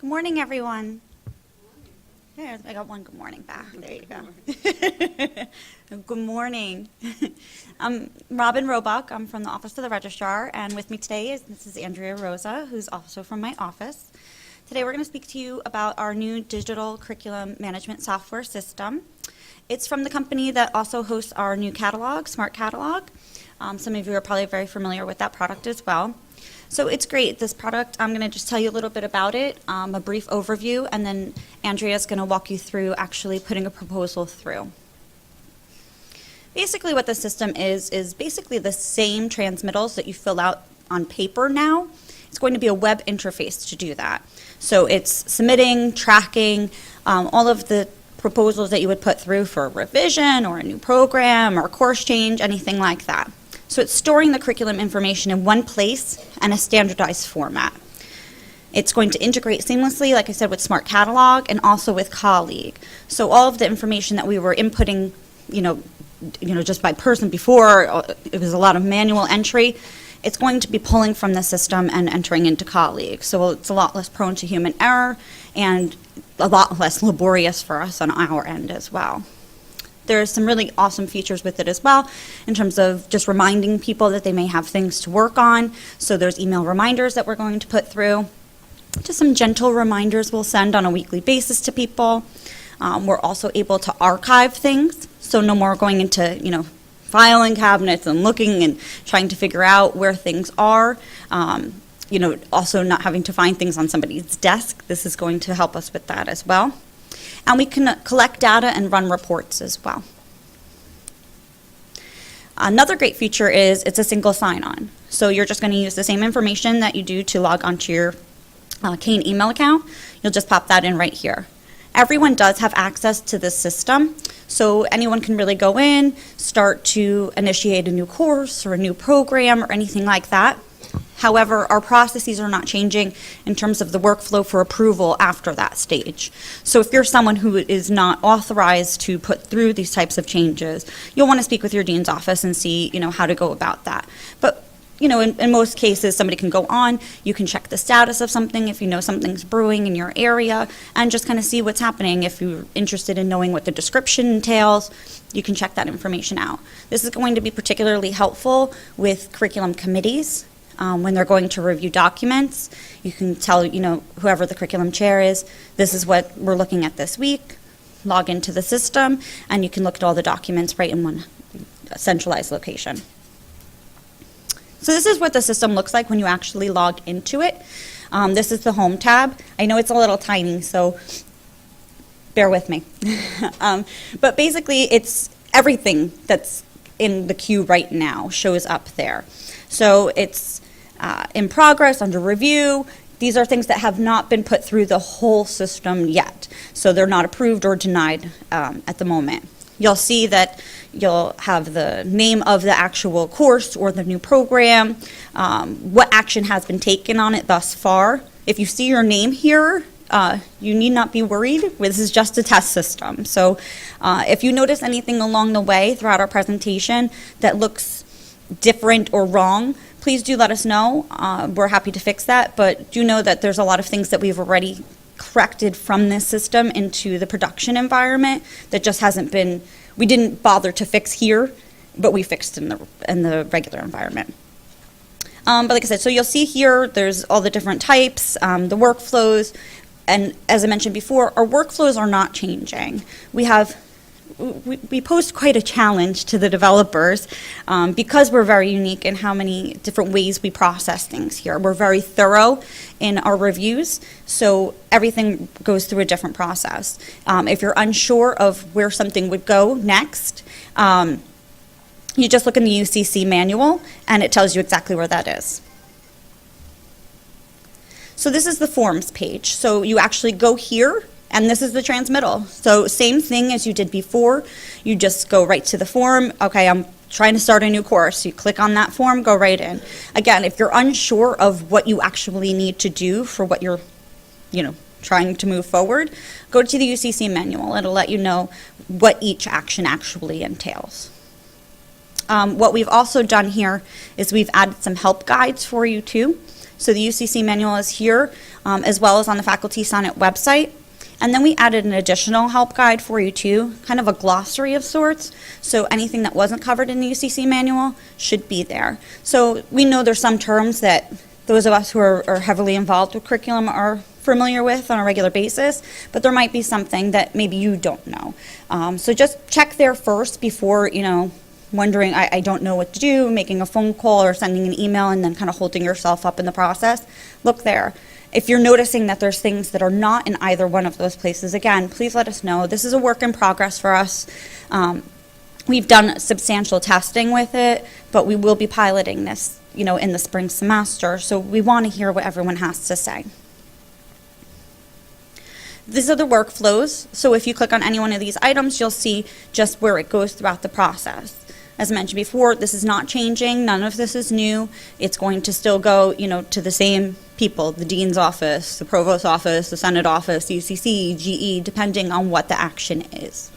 Good morning, everyone. There, I got one good morning back. There you go. Good morning. I'm Robin Roebuck. I'm from the Office of the Registrar, and with me today is Mrs. Andrea Rosa, who's also from my office. Today we're going to speak to you about our new digital curriculum management software system. It's from the company that also hosts our new catalog, Smart Catalog. Some of you are probably very familiar with that product as well. So it's great. This product, I'm going to just tell you a little bit about it, a brief overview, and then Andrea's going to walk you through actually putting a proposal through. Basically what the system is basically the same transmittals that you fill out on paper now. It's going to be a web interface to do that. So it's submitting, tracking, all of the proposals that you would put through for a revision or a new program or a course change, anything like that. So it's storing the curriculum information in one place and a standardized format. It's going to integrate seamlessly, like I said, with Smart Catalog and also with Colleague. So all of the information that we were inputting, just by person before, it was a lot of manual entry. It's going to be pulling from the system and entering into Colleague. So it's a lot less prone to human error and a lot less laborious for us on our end as well. There's some really awesome features with it as well in terms of just reminding people that they may have things to work on. So there's email reminders that we're going to put through. Just some gentle reminders we'll send on a weekly basis to people. We're also able to archive things, so no more going into, filing cabinets and looking and trying to figure out where things are. Also not having to find things on somebody's desk. This is going to help us with that as well. And we can collect data and run reports as well. Another great feature is it's a single sign-on. So you're just going to use the same information that you do to log onto your Kane email account. You'll just pop that in right here. Everyone does have access to this system, so anyone can really go in, start to initiate a new course or a new program or anything like that. However, our processes are not changing in terms of the workflow for approval after that stage. So if you're someone who is not authorized to put through these types of changes, you'll want to speak with your dean's office and see, how to go about that. But, in most cases, somebody can go on, you can check the status of something if you know something's brewing in your area, and just kind of see what's happening. If you're interested in knowing what the description entails, you can check that information out. This is going to be particularly helpful with curriculum committees. When they're going to review documents, you can tell, whoever the curriculum chair is, this is what we're looking at this week, log into the system, and you can look at all the documents right in one centralized location. So this is what the system looks like when you actually log into it. This is the Home tab. I know it's a little tiny, so bear with me. But basically, it's everything that's in the queue right now shows up there. So it's in progress, under review. These are things that have not been put through the whole system yet. So they're not approved or denied at the moment. You'll see that you'll have the name of the actual course or the new program, what action has been taken on it thus far. If you see your name here, you need not be worried. This is just a test system. So if you notice anything along the way throughout our presentation that looks different or wrong, please do let us know. We're happy to fix that, but do know that there's a lot of things that we've already corrected from this system into the production environment that just hasn't been, we didn't bother to fix here, but we fixed in the regular environment. But like I said, so you'll see here, there's all the different types, the workflows, and as I mentioned before, our workflows are not changing. We posed quite a challenge to the developers because we're very unique in how many different ways we process things here. We're very thorough in our reviews, so everything goes through a different process. If you're unsure of where something would go next, you just look in the UCC manual and it tells you exactly where that is. So this is the forms page. So you actually go here, and this is the transmittal. So same thing as you did before. You just go right to the form. Okay, I'm trying to start a new course. You click on that form, go right in. Again, if you're unsure of what you actually need to do for what you're, trying to move forward, go to the UCC manual. It'll let you know what each action actually entails. What we've also done here is we've added some help guides for you too. So the UCC manual is here, as well as on the Faculty Sonnet website. And then we added an additional help guide for you too, kind of a glossary of sorts. So anything that wasn't covered in the UCC manual should be there. So we know there's some terms that those of us who are heavily involved with curriculum are familiar with on a regular basis, but there might be something that maybe you don't know. So just check there first before, wondering, I don't know what to do, making a phone call or sending an email and then kind of holding yourself up in the process. Look there. If you're noticing that there's things that are not in either one of those places, again, please let us know. This is a work in progress for us. We've done substantial testing with it, but we will be piloting this, in the spring semester. So we want to hear what everyone has to say. These are the workflows. So if you click on any one of these items, you'll see just where it goes throughout the process. As I mentioned before, this is not changing. None of this is new. It's going to still go, to the same people, the dean's office, the provost's office, the senate office, UCC, GE, depending on what the action is.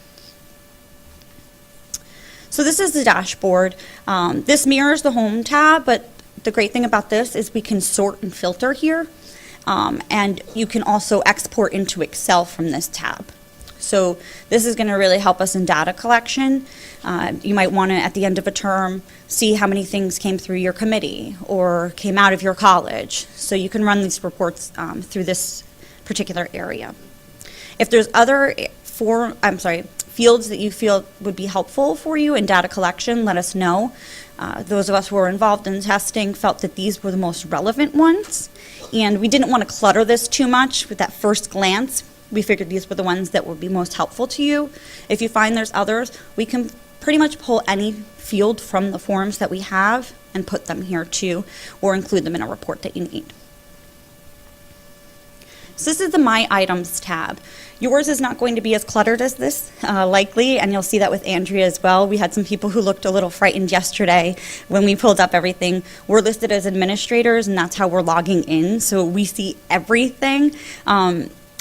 So this is the dashboard. This mirrors the home tab, but the great thing about this is we can sort and filter here. And you can also export into Excel from this tab. So this is going to really help us in data collection. You might want to, at the end of a term, see how many things came through your committee or came out of your college. So you can run these reports through this particular area. If there's other fields that you feel would be helpful for you in data collection, let us know. Those of us who were involved in testing felt that these were the most relevant ones. And we didn't want to clutter this too much with that first glance. We figured these were the ones that would be most helpful to you. If you find there's others, we can pretty much pull any field from the forms that we have and put them here too, or include them in a report that you need. So this is the My Items tab. Yours is not going to be as cluttered as this, likely, and you'll see that with Andrea as well. We had some people who looked a little frightened yesterday when we pulled up everything. We're listed as administrators, and that's how we're logging in, so we see everything.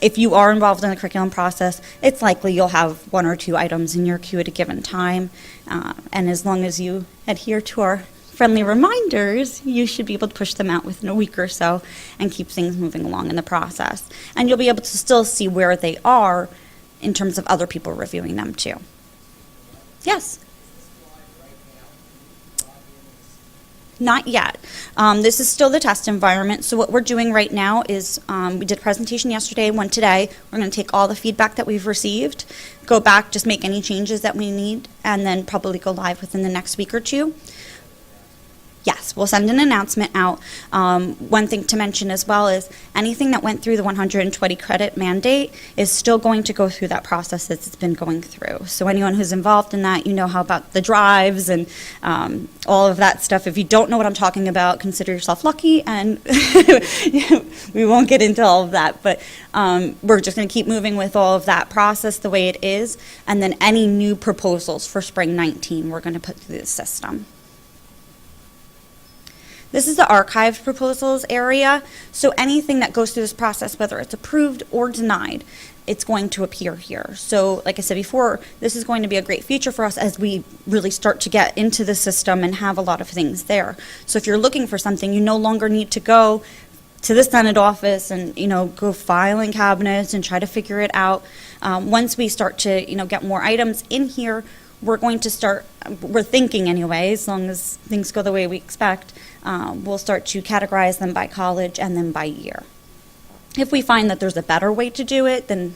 If you are involved in the curriculum process, it's likely you'll have one or two items in your queue at a given time, and as long as you adhere to our friendly reminders, you should be able to push them out within a week or so and keep things moving along in the process. And you'll be able to still see where they are in terms of other people reviewing them too. Yes? Not yet. This is still the test environment. So what we're doing right now is we did a presentation yesterday, one today. We're going to take all the feedback that we've received, go back, just make any changes that we need, and then probably go live within the next week or two. Yes, we'll send an announcement out. One thing to mention as well is anything that went through the 120 credit mandate is still going to go through that process that it's been going through. So anyone who's involved in that, you know how about the drives and all of that stuff. If you don't know what I'm talking about, consider yourself lucky, and we won't get into all of that. But we're just going to keep moving with all of that process the way it is, and then any new proposals for spring 19 we're going to put through the system. This is the archived proposals area, so anything that goes through this process, whether it's approved or denied, it's going to appear here. So like I said before, this is going to be a great feature for us as we really start to get into the system and have a lot of things there. So if you're looking for something, you no longer need to go to the Senate office and go filing cabinets and try to figure it out. Once we start to get more items in here, we're going to start, we're thinking anyway, as long as things go the way we expect, we'll start to categorize them by college and then by year. If we find that there's a better way to do it, then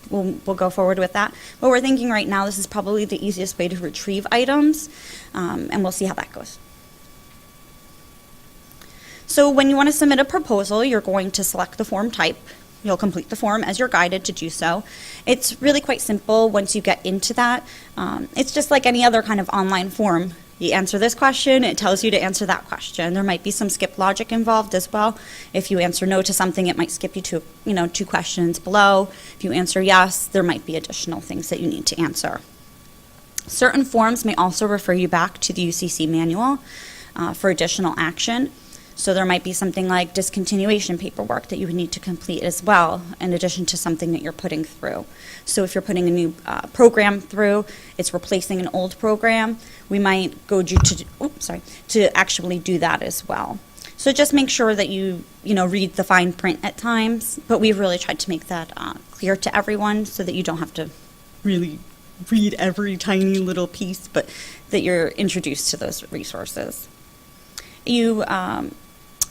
we'll go forward with that. But we're thinking right now this is probably the easiest way to retrieve items, and we'll see how that goes. So when you want to submit a proposal, you're going to select the form type. You'll complete the form as you're guided to do so. It's really quite simple once you get into that. It's just like any other kind of online form. You answer this question, it tells you to answer that question. There might be some skip logic involved as well. If you answer no to something, it might skip you to 2 questions below. If you answer yes, there might be additional things that you need to answer. Certain forms may also refer you back to the UCC manual for additional action. So there might be something like discontinuation paperwork that you would need to complete as well, in addition to something that you're putting through. So if you're putting a new program through, it's replacing an old program, we might go to actually do that as well. So just make sure that you read the fine print at times, but we've really tried to make that clear to everyone so that you don't have to really read every tiny little piece, but that you're introduced to those resources. You,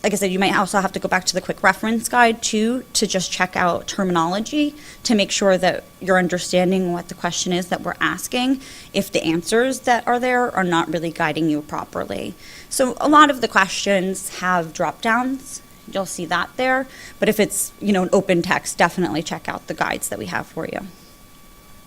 like I said, you might also have to go back to the quick reference guide too to just check out terminology to make sure that you're understanding what the question is that we're asking, if the answers that are there are not really guiding you properly. So a lot of the questions have drop downs. You'll see that there. But if it's, an open text, definitely check out the guides that we have for you.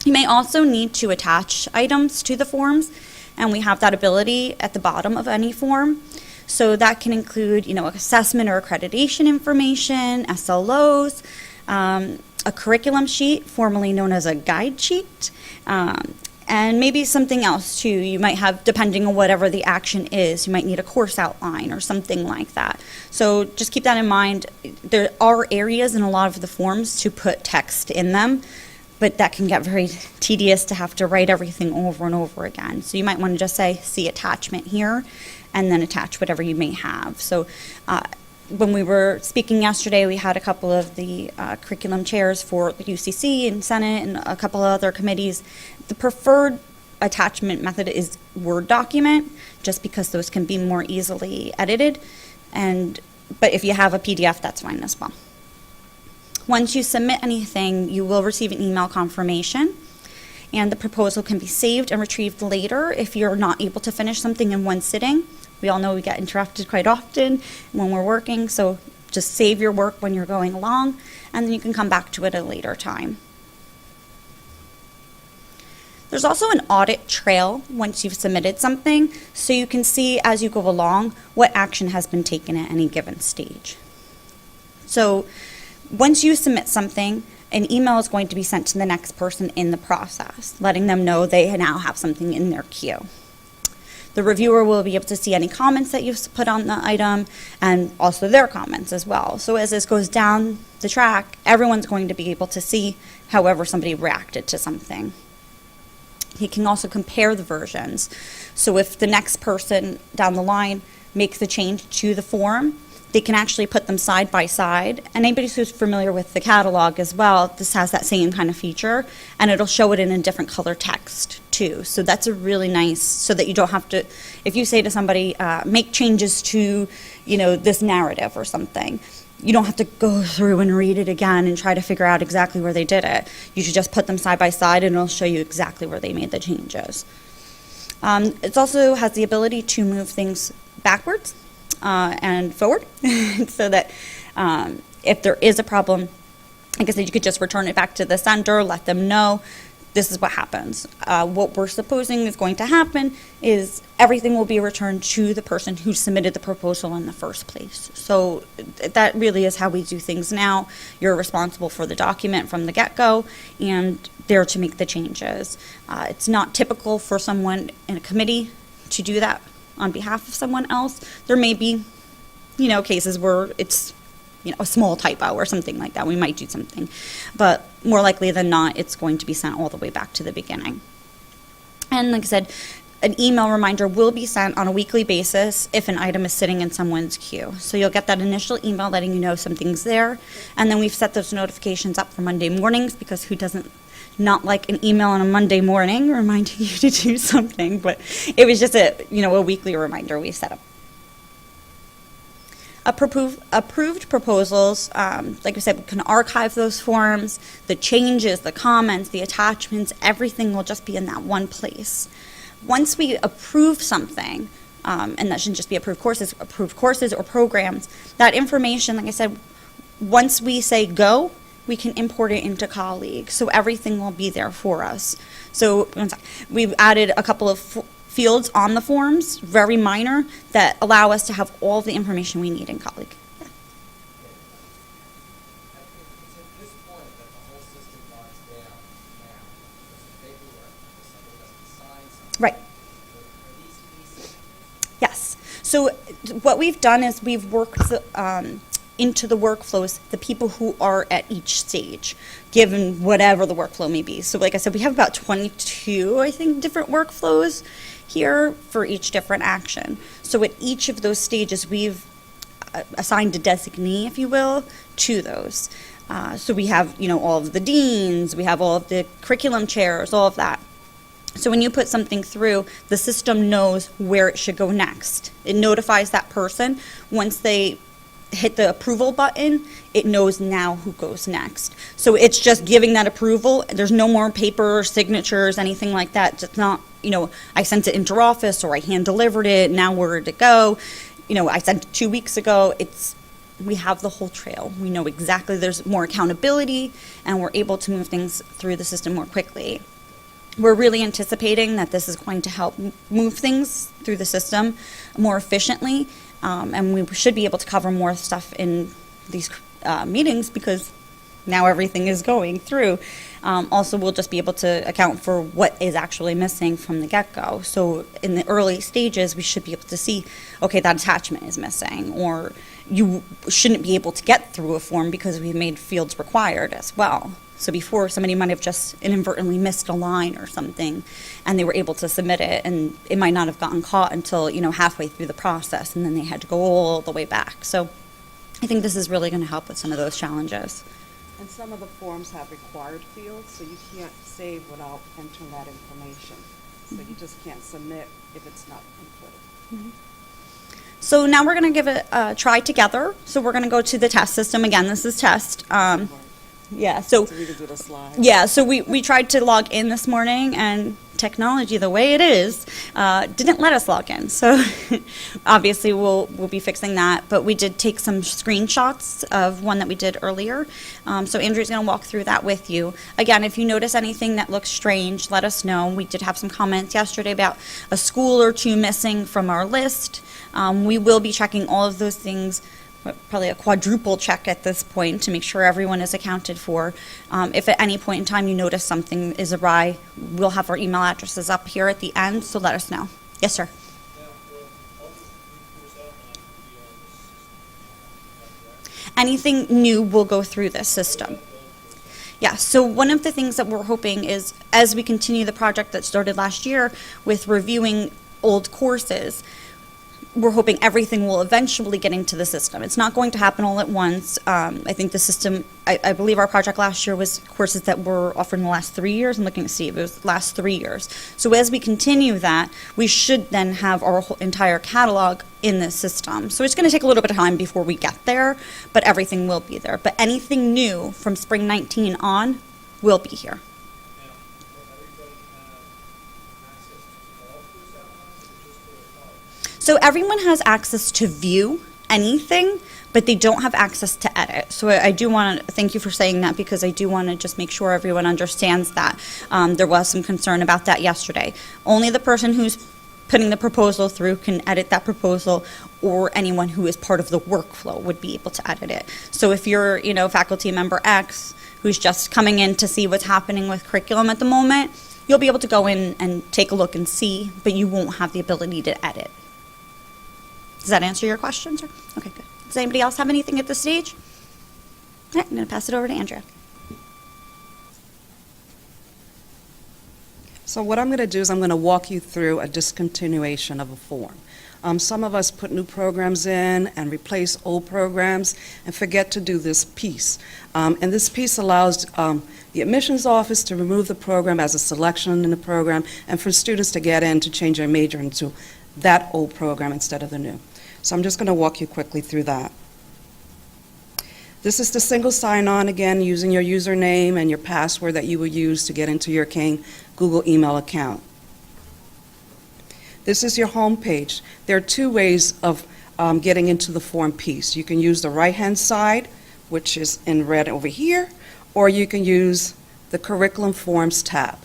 You may also need to attach items to the forms, and we have that ability at the bottom of any form. So that can include, assessment or accreditation information, SLOs, a curriculum sheet, formerly known as a guide sheet, and maybe something else too. You might have, depending on whatever the action is, you might need a course outline or something like that. So just keep that in mind. There are areas in a lot of the forms to put text in them, but that can get very tedious to have to write everything over and over again. So you might want to just say, see attachment here, and then attach whatever you may have. So when we were speaking yesterday, we had a couple of the curriculum chairs for the UCC and Senate and a couple of other committees. The preferred attachment method is Word document, just because those can be more easily edited. But if you have a PDF, that's fine as well. Once you submit anything, you will receive an email confirmation, and the proposal can be saved and retrieved later if you're not able to finish something in one sitting. We all know we get interrupted quite often when we're working, so just save your work when you're going along, and then you can come back to it at a later time. There's also an audit trail once you've submitted something, so you can see as you go along what action has been taken at any given stage. So once you submit something, an email is going to be sent to the next person in the process, letting them know they now have something in their queue. The reviewer will be able to see any comments that you've put on the item and also their comments as well. So as this goes down the track, everyone's going to be able to see however somebody reacted to something. He can also compare the versions. So if the next person down the line makes the change to the form, they can actually put them side by side. And anybody who's familiar with the catalog as well, this has that same kind of feature, and it'll show it in a different color text too. So that's a really nice, so that you don't have to, if you say to somebody, make changes to, this narrative or something, you don't have to go through and read it again and try to figure out exactly where they did it. You should just put them side by side and it'll show you exactly where they made the changes. It also has the ability to move things backwards and forward so that if there is a problem, like I said, you could just return it back to the sender, let them know this is what happens. What we're supposing is going to happen is everything will be returned to the person who submitted the proposal in the first place. So that really is how we do things now. You're responsible for the document from the get-go and there to make the changes. It's not typical for someone in a committee to do that on behalf of someone else. There may be, cases where it's, a small typo or something like that. We might do something, but more likely than not, it's going to be sent all the way back to the beginning. And like I said, an email reminder will be sent on a weekly basis if an item is sitting in someone's queue. So you'll get that initial email letting you know something's there, and then we've set those notifications up for Monday mornings, because who doesn't not like an email on a Monday morning reminding you to do something? But it was just a weekly reminder we set up. Approved proposals, like I said, we can archive those forms, the changes, the comments, the attachments, everything will just be in that one place. Once we approve something, and that shouldn't just be approved courses or programs, that information, like I said, once we say go, we can import it into Colleague. So everything will be there for us. So we've added a couple of fields on the forms, very minor, that allow us to have all the information we need in Colleague. Yeah. It's at this point that the whole system bogs down now. There's paperwork, somebody has to sign something. Right. Are these pieces? Yes. So what we've done is we've worked into the workflows the people who are at each stage, given whatever the workflow may be. So like I said, we have about 22, I think, different workflows here for each different action. So at each of those stages, we've assigned a designee, if you will, to those. So we have, all of the deans, we have all of the curriculum chairs, all of that. So when you put something through, the system knows where it should go next. It notifies that person. Once they hit the approval button, it knows now who goes next. So it's just giving that approval. There's no more paper signatures, anything like that. It's not, I sent it into office or I hand delivered it, now where to go. I sent it 2 weeks ago. We have the whole trail. We know exactly, there's more accountability, and we're able to move things through the system more quickly. We're really anticipating that this is going to help move things through the system more efficiently, and we should be able to cover more stuff in these meetings because now everything is going through. Also, we'll just be able to account for what is actually missing from the get-go. So in the early stages, we should be able to see, okay, that attachment is missing, or you shouldn't be able to get through a form because we've made fields required as well. So before, somebody might have just inadvertently missed a line or something, and they were able to submit it, and it might not have gotten caught until, halfway through the process, and then they had to go all the way back. So I think this is really going to help with some of those challenges. And some of the forms have required fields, so you can't save without entering that information. So you just can't submit if it's not inputted. So now we're going to give it a try together. So we're going to go to the test system. Again, this is test. Yeah, so we can do the slides. yeah, so we tried to log in this morning, and technology, the way it is, didn't let us log in. So obviously we'll be fixing that. But we did take some screenshots of one that we did earlier. So Andrew's going to walk through that with you. Again, if you notice anything that looks strange, let us know. We did have some comments yesterday about a school or two missing from our list. We will be checking all of those things, probably a quadruple check at this point to make sure everyone is accounted for. If at any point in time you notice something is awry, we'll have our email addresses up here at the end, so let us know. Yes, sir. Now, will all this reports outline will be on the system? Correct? Anything new will go through this system. Yeah, so one of the things that we're hoping is, as we continue the project that started last year with reviewing old courses, we're hoping everything will eventually get into the system. It's not going to happen all at once. I think the system, I believe our project last year was courses that were offered in the last 3 years. I'm looking to see if it was the last 3 years. So as we continue that, we should then have our whole entire catalog in this system. So it's going to take a little bit of time before we get there, but everything will be there. But anything new from spring 19 on will be here. Now, will everybody have access to all course outlines or just for college? So everyone has access to view anything, but they don't have access to edit. So I do want to thank you for saying that, because I do want to just make sure everyone understands that. There was some concern about that yesterday. Only the person who's putting the proposal through can edit that proposal, or anyone who is part of the workflow would be able to edit it. So if you're, faculty member X who's just coming in to see what's happening with curriculum at the moment, you'll be able to go in and take a look and see, but you won't have the ability to edit. Does that answer your question, sir? Okay, good. Does anybody else have anything at this stage? All right, I'm going to pass it over to Andrea. So what I'm going to do is I'm going to walk you through a discontinuation of a form. Some of us put new programs in and replace old programs and forget to do this piece. And this piece allows the admissions office to remove the program as a selection in the program, and for students to get in to change their major into that old program instead of the new. So I'm just going to walk you quickly through that. This is the single sign-on, again, using your username and your password that you will use to get into your Kane Google email account. This is your home page. There are two ways of getting into the form piece. You can use the right-hand side, which is in red over here, or you can use the Curriculum Forms tab.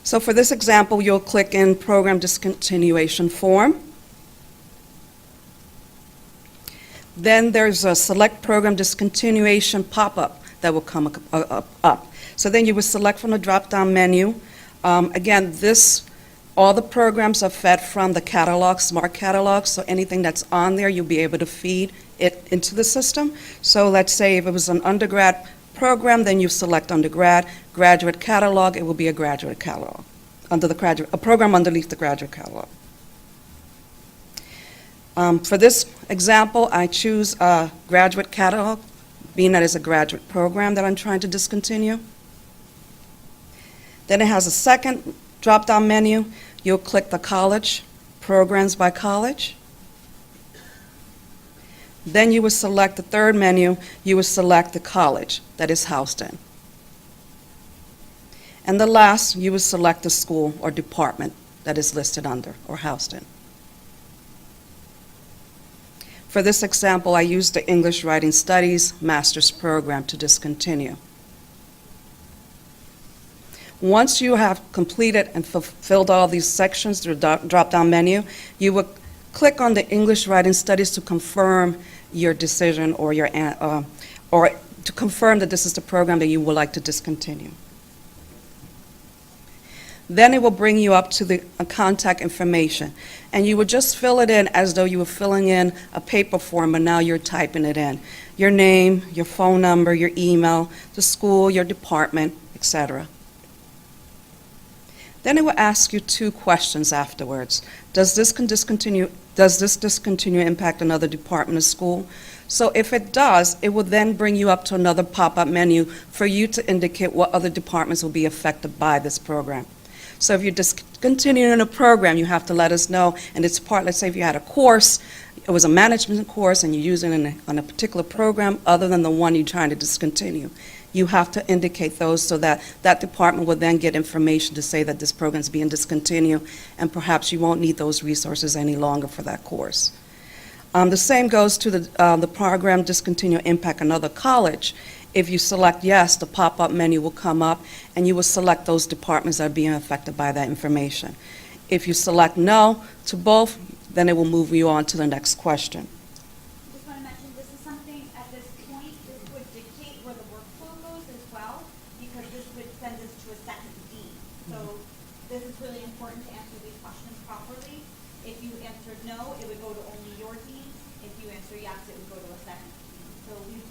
So for this example, you'll click in Program Discontinuation Form. Then there's a Select Program Discontinuation pop-up that will come up. So then you would select from the drop-down menu. Again, all the programs are fed from the catalog, Smart Catalog, so anything that's on there, you'll be able to feed it into the system. So let's say if it was an undergrad program, then you select undergrad. Graduate catalog, it will be a graduate catalog, a program underneath the graduate catalog. For this example, I choose a graduate catalog, being that it's a graduate program that I'm trying to discontinue. Then it has a second drop-down menu. You'll click the college, programs by college. Then you will select the third menu. You will select the college that is housed in. And the last, you will select the school or department that is listed under or housed in. For this example, I used the English Writing Studies Master's Program to discontinue. Once you have completed and fulfilled all these sections through the drop-down menu, you will click on the English Writing Studies to confirm your decision or to confirm that this is the program that you would like to discontinue. Then it will bring you up to the contact information, and you would just fill it in as though you were filling in a paper form, but now you're typing it in. Your name, your phone number, your email, the school, your department, etc. Then it will ask you two questions afterwards. Does this discontinue impact another department or school? So if it does, it will then bring you up to another pop-up menu for you to indicate what other departments will be affected by this program. So if you're discontinuing a program, you have to let us know, and it's part, let's say if you had a course, it was a management course, and you're using it on a particular program other than the one you're trying to discontinue. You have to indicate those so that that department will then get information to say that this program is being discontinued, and perhaps you won't need those resources any longer for that course. The same goes to the program discontinue impact another college. If you select yes, the pop-up menu will come up, and you will select those departments that are being affected by that information. If you select no to both, then it will move you on to the next question. I just want to mention, this is something at this point, this would dictate where the workflow goes as well, because this would send us to a second D. So this is really important to answer these questions properly. If you answered no, it would go to only your dean. If you answer yes, it would go to a second dean. So we've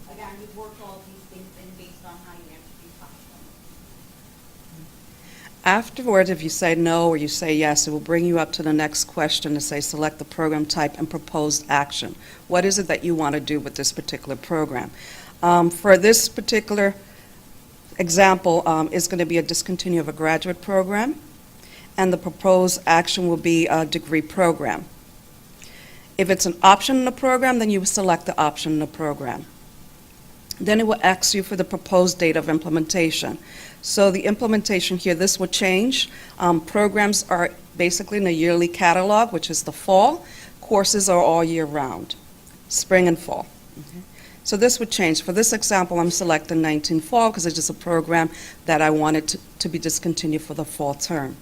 worked all these things in based on how you answer these questions. Afterwards, if you say no or you say yes, it will bring you up to the next question to say select the program type and proposed action. What is it that you want to do with this particular program? For this particular example, it's going to be a discontinue of a graduate program, and the proposed action will be a degree program. If it's an option in the program, then you will select the option in the program. Then it will ask you for the proposed date of implementation. So the implementation here, this will change. Programs are basically in a yearly catalog, which is the fall. Courses are all year round, spring and fall. Okay. So this would change. For this example, I'm selecting 19 fall because it's just a program that I wanted to be discontinued for the fall term.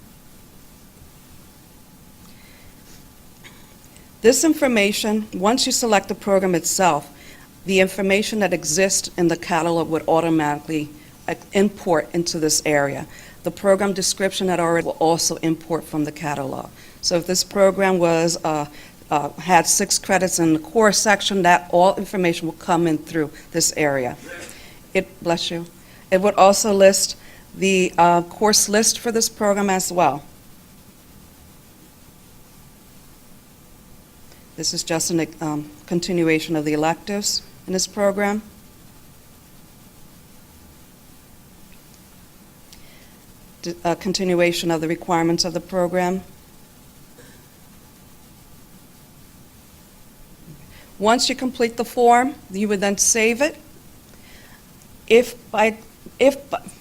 This information, once you select the program itself, the information that exists in the catalog would automatically import into this area. The program description that already will also import from the catalog. So if this program was had 6 credits in the core section, that all information will come in through this area. Bless you. It would also list the course list for this program as well. This is just a continuation of the electives in this program. A continuation of the requirements of the program. Once you complete the form, you would then save it. If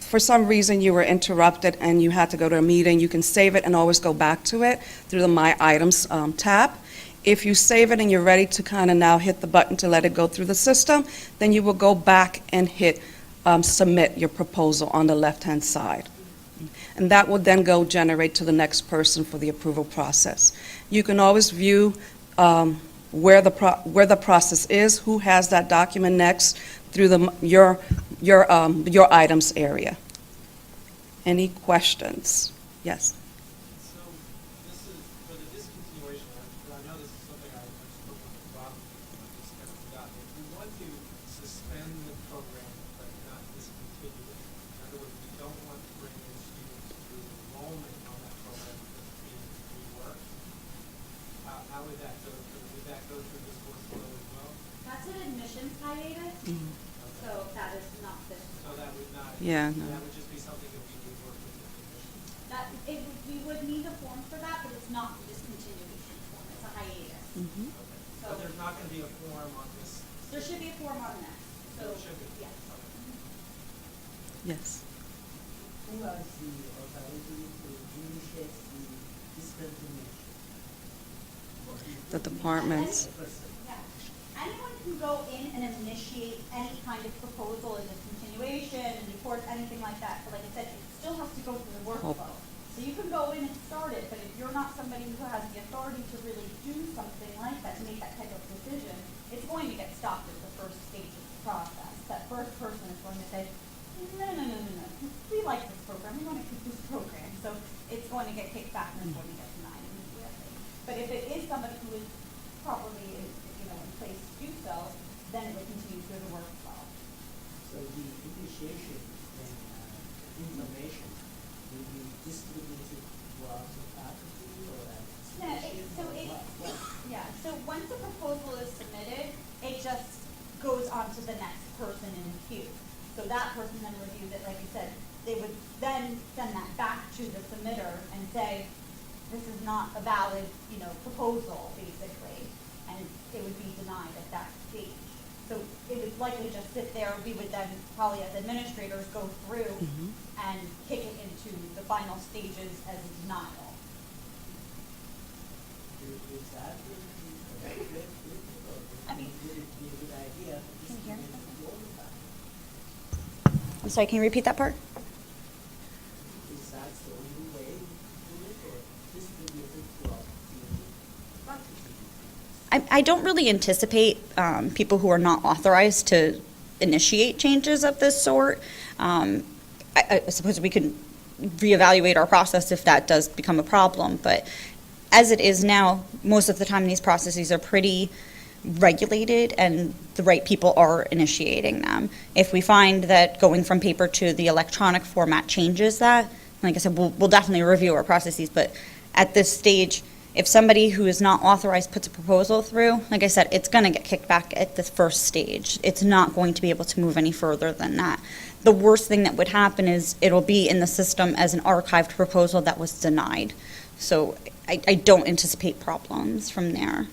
for some reason you were interrupted and you had to go to a meeting, you can save it and always go back to it through the My Items tab. If you save it and you're ready to kind of now hit the button to let it go through the system, then you will go back and hit submit your proposal on the left-hand side. And that will then go generate to the next person for the approval process. You can always view where the process is, who has that document next through your items area. Any questions? Yes. So this is for the discontinuation. I know this is something I've spoken with Bob, I just haven't forgotten. If we want to suspend the program but not discontinue it, in other words, we don't want to bring in students through enrollment on that program because it's being reworked. How how would that go through? Would that go through this workflow as well? That's an admissions hiatus, so that is not this. So that would not, Yeah, no. that would just be something that we would work with the commission. We would need a form for that, but it's not the discontinuation form, it's a hiatus. Mhm. Okay. So But there's not going to be a form on this. there should be a form on that, so, There should be. yes. Yes. Who has the authority to initiate the discontinuation? The departments. The person. Yeah. Anyone can go in and initiate any kind of proposal, a discontinuation, and report, anything like that. But like I said, it still has to go through the workflow. So you can go in and start it, but if you're not somebody who has the authority to really do something like that, to make that type of decision, it's going to get stopped at the first stage of the process. That first person is going to say, no, we like this program, we want to keep this program. So it's going to get kicked back and it's going to get denied immediately. But if it is somebody who is properly, in place to do so, then it would continue through the workflow. So the initiation and information will be distributed throughout the faculty or So once a proposal is submitted, it just goes on to the next person in the queue. So that person then reviews it, like you said, they would then send that back to the submitter and say, this is not a valid, proposal, basically, and it would be denied at that stage. So it would likely just sit there. We would then probably, as administrators, go through and kick it into the final stages as a denial. is that a very good or I mean- would it be a good idea to Can you hear me? distribute it all the time? I'm sorry, can you repeat that part? Is that the only way to do it or distribute it throughout the faculty? I don't really anticipate people who are not authorized to initiate changes of this sort. I suppose we could reevaluate our process if that does become a problem, but as it is now, most of the time these processes are pretty regulated and the right people are initiating them. If we find that going from paper to the electronic format changes that, like I said, we'll definitely review our processes, but at this stage, if somebody who is not authorized puts a proposal through, like I said, it's going to get kicked back at the first stage. It's not going to be able to move any further than that. The worst thing that would happen is it'll be in the system as an archived proposal that was denied. So I don't anticipate problems from there.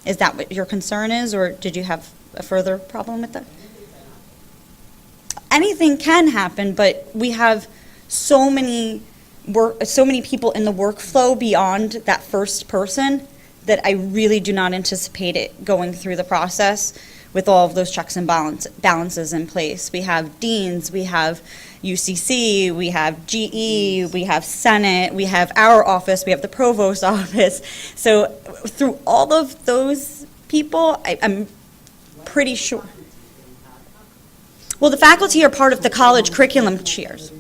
Is that what your concern is, or did you have a further problem with that? Anything can happen, but we have so many people in the workflow beyond that first person that I really do not anticipate it going through the process with all of those checks and balances in place. We have deans, we have UCC, we have GE, we have Senate, we have our office, we have the provost office. So through all of those people, I'm pretty sure. Well, the faculty are part of the college curriculum chairs.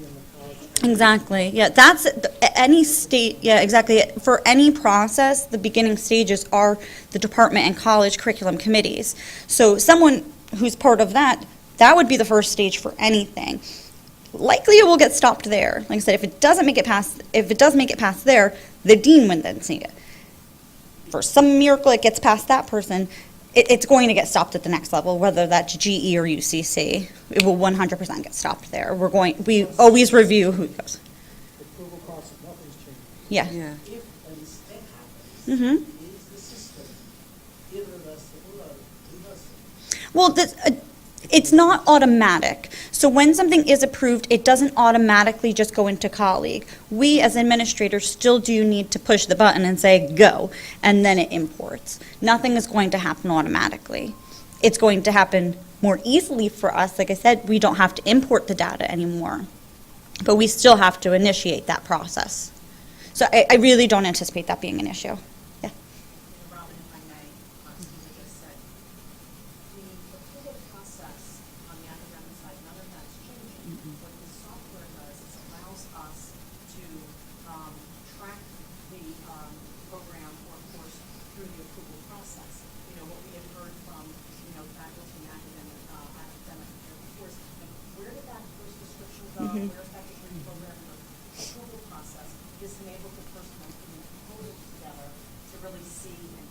Exactly. Yeah, that's any state. Yeah, exactly. For any process, the beginning stages are the department and college curriculum committees. So someone who's part of that would be the first stage for anything. Likely it will get stopped there. Like I said, if it does make it past there, the dean would then see it. For some miracle it gets past that person, it's going to get stopped at the next level, whether that's GE or UCC. It will 100% get stopped there. We always review who goes. The approval process, nothing's changed. Yeah. Yeah. If a mistake happens, Mm-hmm. is the system irreversible or reversible? Well, it's not automatic. So when something is approved, it doesn't automatically just go into colleague. We, as administrators, still do need to push the button and say, go, and then it imports. Nothing is going to happen automatically. It's going to happen more easily for us. Like I said, we don't have to import the data anymore, but we still have to initiate that process. So I really don't anticipate that being an issue. Yeah. Robin, if I may, Susan just said, the approval process on the academic side, none of that's changing. What the software does is allows us to track the program or course through the approval process. What we had heard from, faculty and academic course, where did that first description go? Where's that degree program? The approval process is to enable the person to put it together to really see and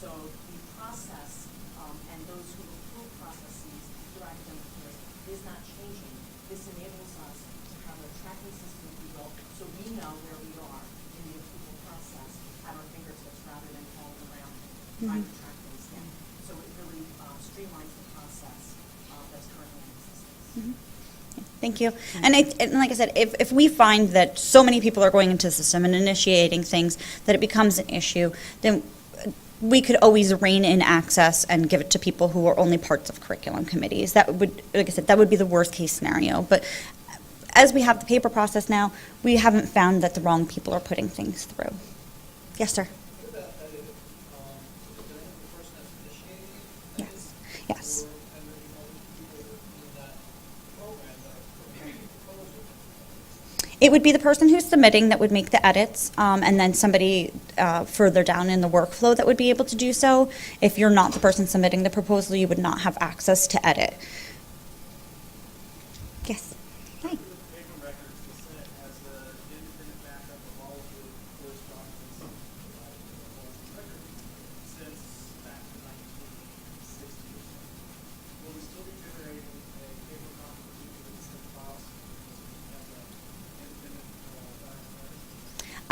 So the process, and those who approve processes through academic years is not changing. This enables us to have a tracking system, if you will, so we know where we are in the approval process at our fingertips rather than calling around trying to track things down. So it really streamlines the process that's currently in existence. Thank you. And like I said, if we find that so many people are going into the system and initiating things that it becomes an issue, then we could always rein in access and give it to people who are only parts of curriculum committees. That would, like I said, that would be the worst case scenario. But as we have the paper process now, we haven't found that the wrong people are putting things through. Yes, sir. What about that, is the person that's initiating it? Yes. Yes. Or, and then you know, people in that program that are preparing the proposal? It would be the person who's submitting that would make the edits, and then somebody further down in the workflow that would be able to do so. If you're not the person submitting the proposal, you would not have access to edit. Yes. Hi. Paper records, the Senate has an independent backup of all of the correspondence provided in the whole record since back to 1960 or so. Will we still be generating a paper copy of each of the Senate files because we have an independent backup?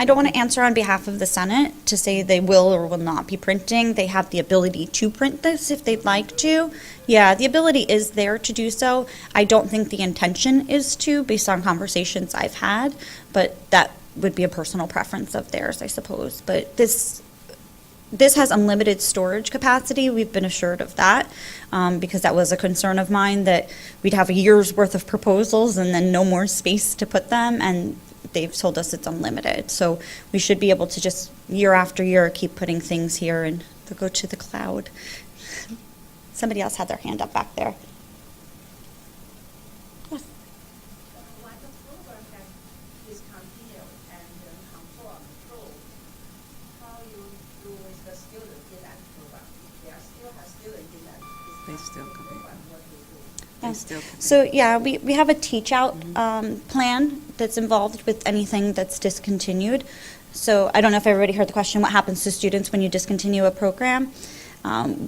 I don't want to answer on behalf of the Senate to say they will or will not be printing. They have the ability to print this if they'd like to. Yeah, the ability is there to do so. I don't think the intention is to, based on conversations I've had, but that would be a personal preference of theirs, I suppose. But this has unlimited storage capacity. We've been assured of that because that was a concern of mine, that we'd have a year's worth of proposals and then no more space to put them, and they've told us it's unlimited. So we should be able to just year after year keep putting things here and they'll go to the cloud. Somebody else had their hand up back there. Yes. When the program has discontinued and control, how you do with the students in that program? They are still have students in that They still come in. program, what they do? They Yes. still can- So, yeah, we have a teach-out plan that's involved with anything that's discontinued. So I don't know if everybody heard the question, what happens to students when you discontinue a program?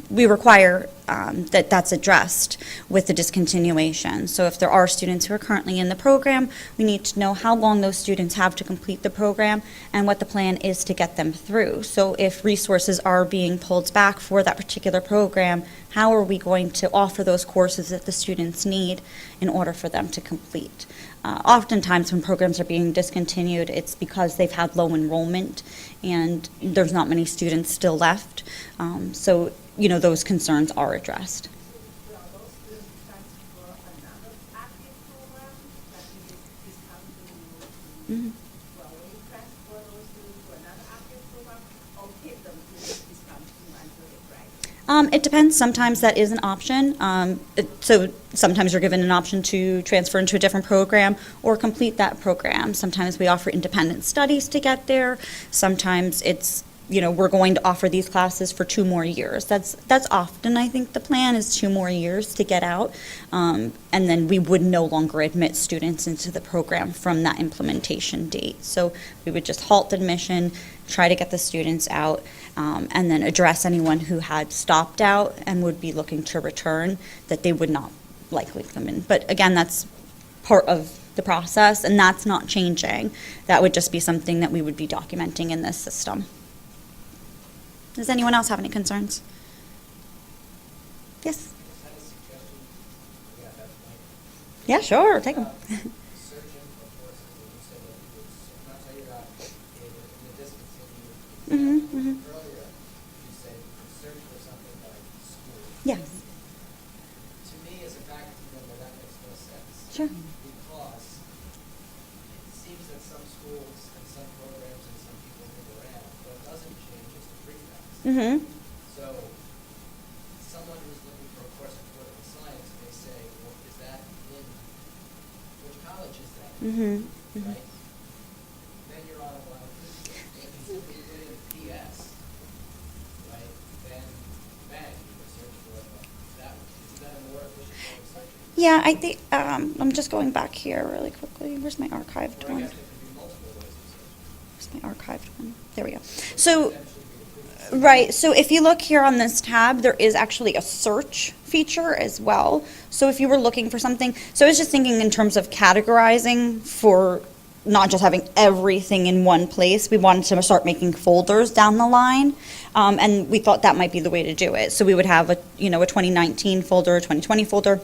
We require that that's addressed with the discontinuation. So if there are students who are currently in the program, we need to know how long those students have to complete the program and what the plan is to get them through. So if resources are being pulled back for that particular program, how are we going to offer those courses that the students need in order for them to complete? Oftentimes when programs are being discontinued, it's because they've had low enrollment and there's not many students still left. So, you know, those concerns are addressed. Will those students transfer another active program that is discontinued? Well, will you transfer those students to another active program or keep them to discontinue until they graduate? It depends. Sometimes that is an option. So sometimes you're given an option to transfer into a different program or complete that program. Sometimes we offer independent studies to get there. Sometimes it's, you know, we're going to offer these classes for 2 more years. That's often, I think, the plan is 2 more years to get out. And then we would no longer admit students into the program from that implementation date. So we would just halt admission, try to get the students out, and then address anyone who had stopped out and would be looking to return, that they would not likely come in. But again, that's part of the process, and that's not changing. That would just be something that we would be documenting in this system. Does anyone else have any concerns? Yes? I had a suggestion. Yeah, that's fine. Yeah, sure, take them. Searching for courses, and you said that you would, and I'll tell you that in the discontinued Mhm, mhm. earlier, you said you could search for something by school. Yes, To me, as a faculty member, that makes no sense. sure. Because it seems that some schools and some programs and some people move around. What doesn't change is the prefix. Mm-hmm. So, someone who's looking for a course in political science may say, well, is that in, which college is that? Mm-hmm. Right? Then you're on a lot of prefix. If you simply put in PS, right, then bang, you can search for that. Is that a more efficient way of searching? Yeah, I think, I'm just going back here really quickly. Where's my archived Or I one? guess there could be multiple ways of searching. Where's my archived one? There we go. So, Potentially be a prefix. Right, so if you look here on this tab, there is actually a search feature as well. So if you were looking for something, so I was just thinking in terms of categorizing for not just having everything in one place. We wanted to start making folders down the line, and we thought that might be the way to do it. So we would have a 2019 folder, a 2020 folder,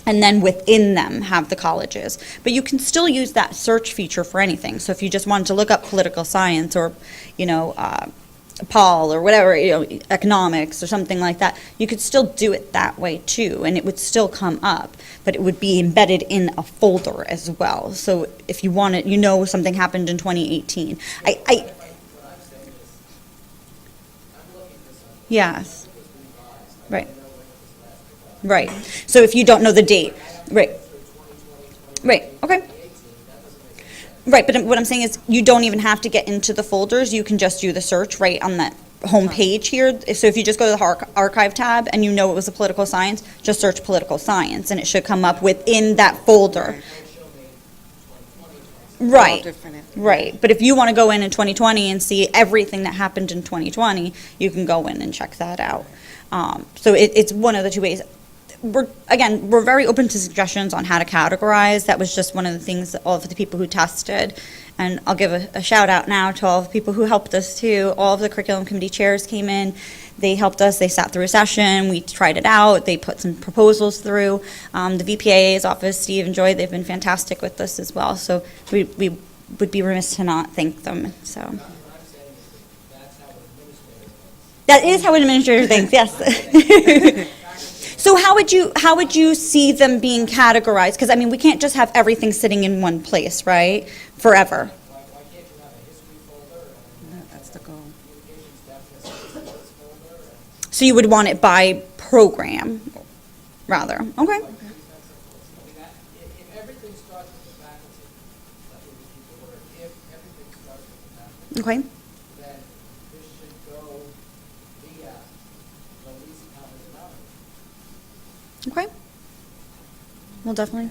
and then within them have the colleges. But you can still use that search feature for anything. So if you just wanted to look up political science or, Paul or whatever, economics or something like that, you could still do it that way too, and it would still come up, but it would be embedded in a folder as well. So if you want it, something happened in 2018. What I'm saying is, I'm looking for something. Yes, It was revised. I right, don't know when it was last revised. right. So if you don't know the date, right, I have to go through 2020, right, okay. 2018, that doesn't make any sense. Right, but what I'm saying is you don't even have to get into the folders. You can just do the search right on that home page here. So if you just go to the archive tab and it was a political science, just search political science and it should come up within that folder. Don't show me 2020, Right, different. right. But if you want to go in 2020 and see everything that happened in 2020, you can go in and check that out. So it's one of the two ways. We're very open to suggestions on how to categorize. That was just one of the things that all of the people who tested. And I'll give a shout out now to all of the people who helped us too. All of the curriculum committee chairs came in. They helped us. They sat through a session. We tried it out. They put some proposals through. The VPA's office, Steve and Joy, they've been fantastic with this as well. So we would be remiss to not thank them. So what I'm saying is that's how an administrator thinks. that is how an administrator thinks. Yes. So how would you see them being categorized? Because we can't just have everything sitting in one place, right? Forever. Why can't you have a history folder and Yeah, that's the goal. communications deficit sports folder and So you would want it by program, rather. Okay. I mean, if everything starts with the faculty, let me repeat the word, if everything starts with the faculty, Okay. then this should go via the least common denominator. Okay. Well, definitely.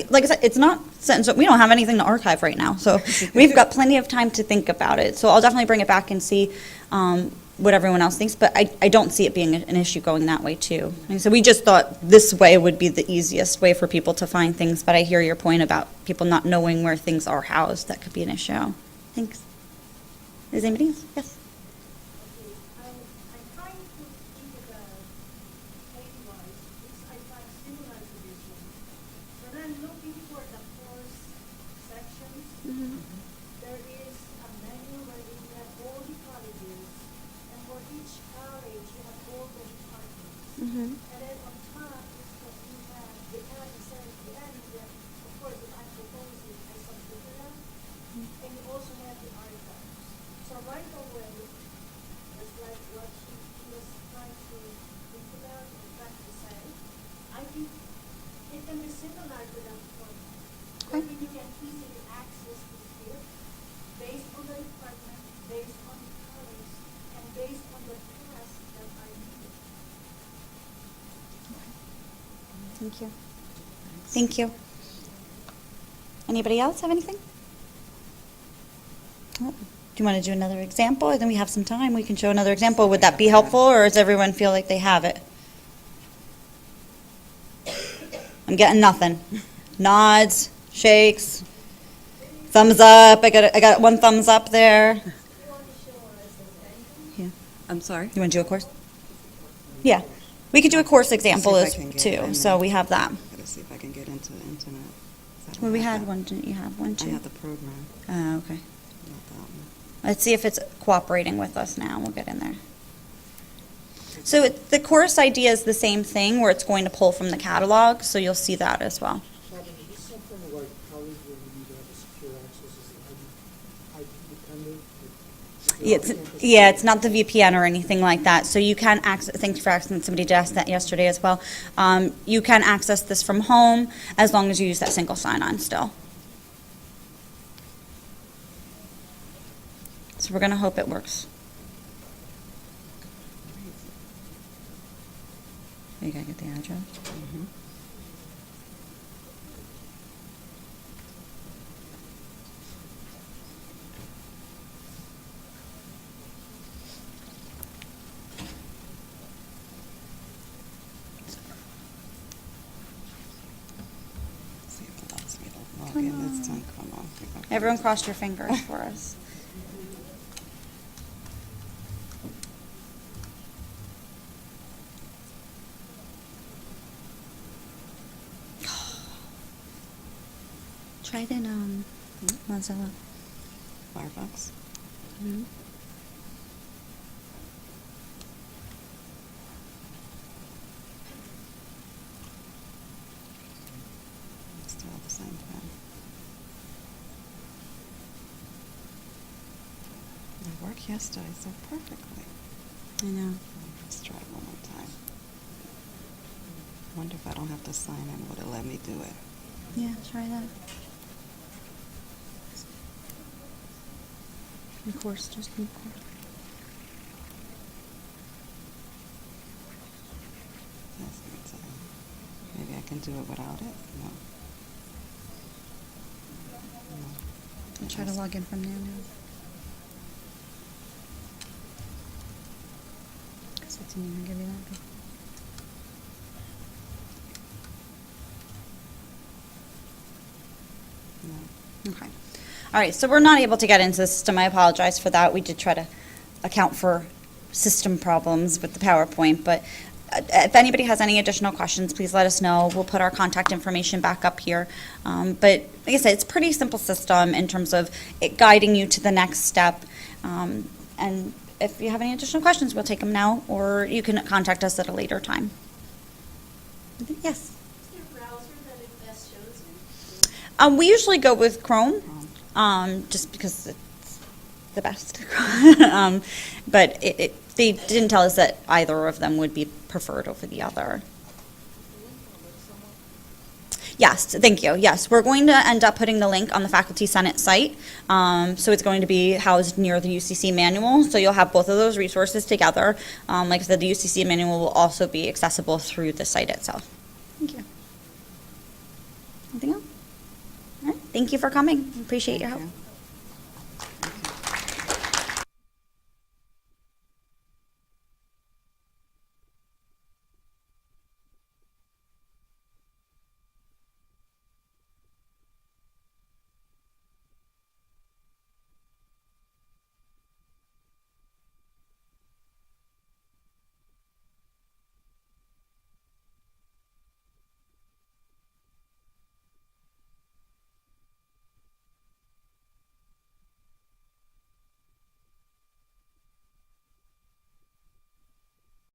Like I said, it's not set in stone. We don't have anything to archive right now, so we've got plenty of time to think about it. So I'll definitely bring it back and see what everyone else thinks, but I don't see it being an issue going that way too. And so we just thought this way would be the easiest way for people to find things, but I hear your point about people not knowing where things are housed. That could be an issue. Thanks. Is anybody else? Yes. I'm trying to think about page-wise, which I find similar to this one. When I'm looking for the course sections, there is a menu where you have all the colleges, and for each college, you have all the departments. And then on top is what you have, the end, the end, of course, the actual policy, I subscribe that. And you also have the archives. So right away, it's like what she was trying to think about and trying to say. I think it can be similar to that point. Okay. Where you can easily access the field based on the department, based on the college, and based on the class that are needed. Thank you. Thank you. Anybody else have anything? Oh, do you want to do another example? And then we have some time. We can show another example. Would that be helpful, or does everyone feel like they have it? I'm getting nothing. Nods, shakes, thumbs up. I got one thumbs up there. Yeah. I'm sorry? You want to do a course? Yeah. We could do a course example See if I can get too. in So there. we have that. Gotta see if I can get into the internet. I don't Well, we have had that. one. Didn't you have one I too? have the program, Oh, okay. not that one. Let's see if it's cooperating with us now. We'll get in there. So the course idea is the same thing, where it's going to pull from the catalog, so you'll see that as well. Robin, is this something like college where we need to have a secure access, is it IP dependent? Yeah, it's not the VPN or anything like that, so you can access, thank you for asking, somebody asked that yesterday as well. You can access this from home as long as you use that single sign-on still. So we're gonna hope it works. You gotta get the address. think I can Everyone do cross your fingers for us. Try it in Mozilla. Firefox. Mhm. Still the same thing. It worked yesterday so perfectly. I know. Let's try it one more time. Wonder if I don't have to sign in, would it let me do it? Yeah, try that. Of course, just of course. That's good time. Maybe I can do it without it? No. No. I'll try to log in from there now. Guess it's me. I'll give you that. No. Okay. All right, so we're not able to get into the system. I apologize for that. We did try to account for system problems with the PowerPoint, but if anybody has any additional questions, please let us know. We'll put our contact information back up here. But like I said, it's a pretty simple system in terms of it guiding you to the next step. And if you have any additional questions, we'll take them now, or you can contact us at a later time. Yes? Is there a browser that it best shows in? We usually go with Chrome, just because it's the best. But they didn't tell us that either of them would be preferred over the other. Yes, thank you. Yes, we're going to end up putting the link on the Faculty Senate site. So it's going to be housed near the UCC manual. So you'll have both of those resources together. Like I said, the UCC manual will also be accessible through the site itself. Thank you. Anything else? All right. Thank you for coming. Appreciate your help. Thank you.